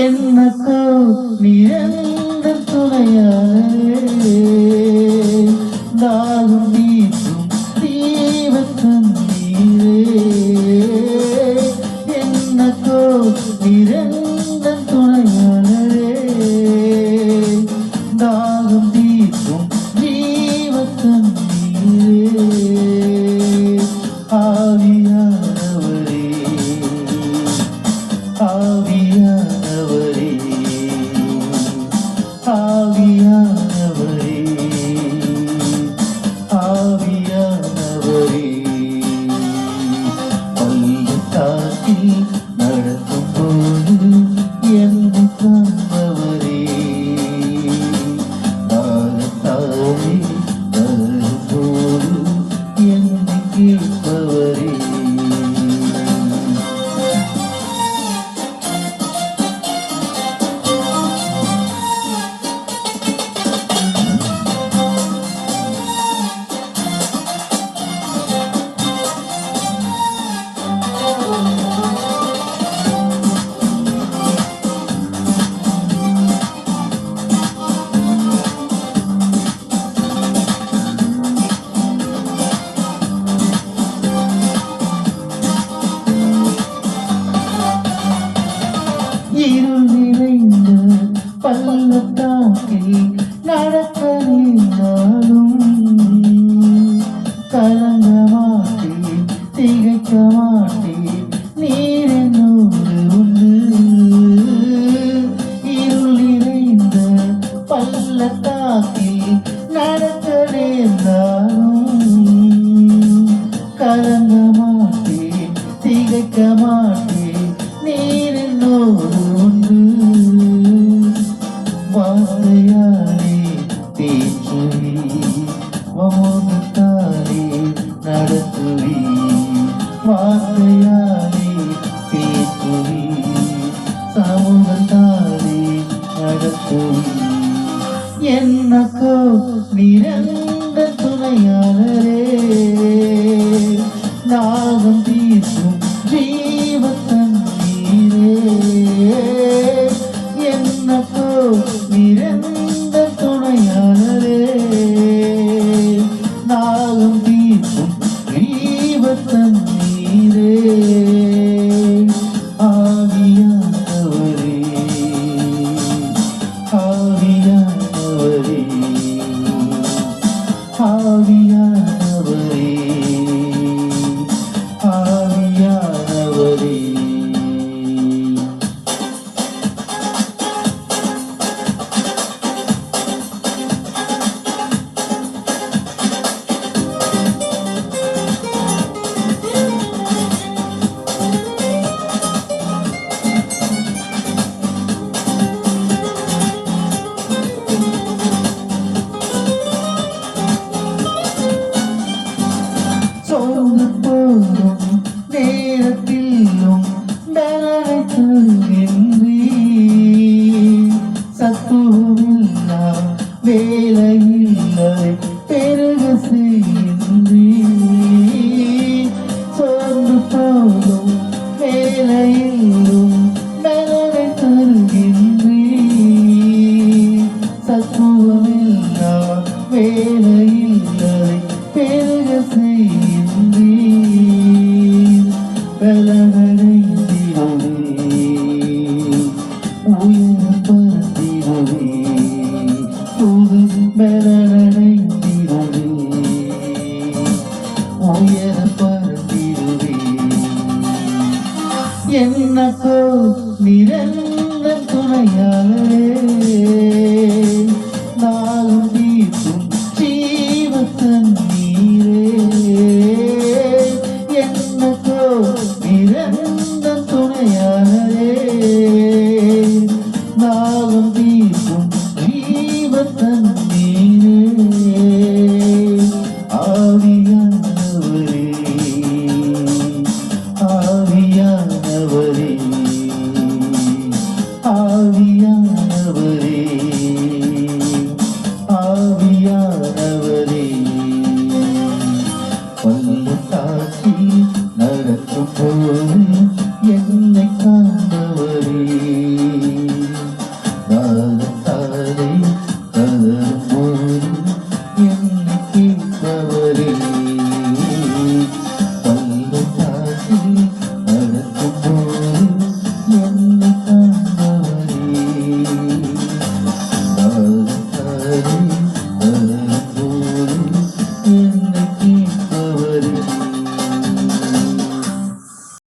என்னக்கோ நிரந்த துணையாளே நாளும் நீக்கும் தீவத்தம் நீரே என்னக்கோ நிரந்த துணையாளே நாளும் நீக்கும் தீவத்தம் நீரே ஆவியானவரே ஆவியானவரே ஆவியானவரே ஆவியானவரே பள்ளத்தாக்கில் நடக்கும் போது என்னை காண்பவரே தாகத்தாலே வரும் போது என்னை கேட்பவரே இருள் நிறைந்த பள்ளத்தாக்கில் நடக்க நின்றாலும் கலங்க மாட்டேன் திகைக்க மாட்டேன் நீர் என்னோடு உண்டு இருள் நிறைந்த பள்ளத்தாக்கில் நடக்க நேர்ந்தாலும் கலங்க மாட்டேன் திகைக்க மாட்டேன் நீர் என்னோடு வார்த்தையாலே பேச்சுவி மௌனத்தாலே நடத்துவி வார்த்தையாலே பேச்சுவி சமூகத்தாலே நடத்துவி என்னக்கோ நிரந்த துணையாளரே நாகம் தீர்க்கும் ஜீவத்தன் நீரே என்னக்கோ நிரந்த துணையாளரே நாகம் தீர்க்கும் ஜீவத்தன் நீரே ஆவியானவரே ஆவியானவரே ஆவியானவரே ஆவியானவரே சோர்ந்து போகும் நேரத்திலும் பலனை தருகின்றீ சத்துவமில்லா வேலையில்லை பெருக செய்கின்றீ சோர்ந்து போகும் வேலையிலும் பலனை தருகின்றீ சத்துவமில்லா வேலையில்லை பெருக செய்கின்றீ பலனடைந்திடுவே உயர்படுத்திடுவே முகத்தை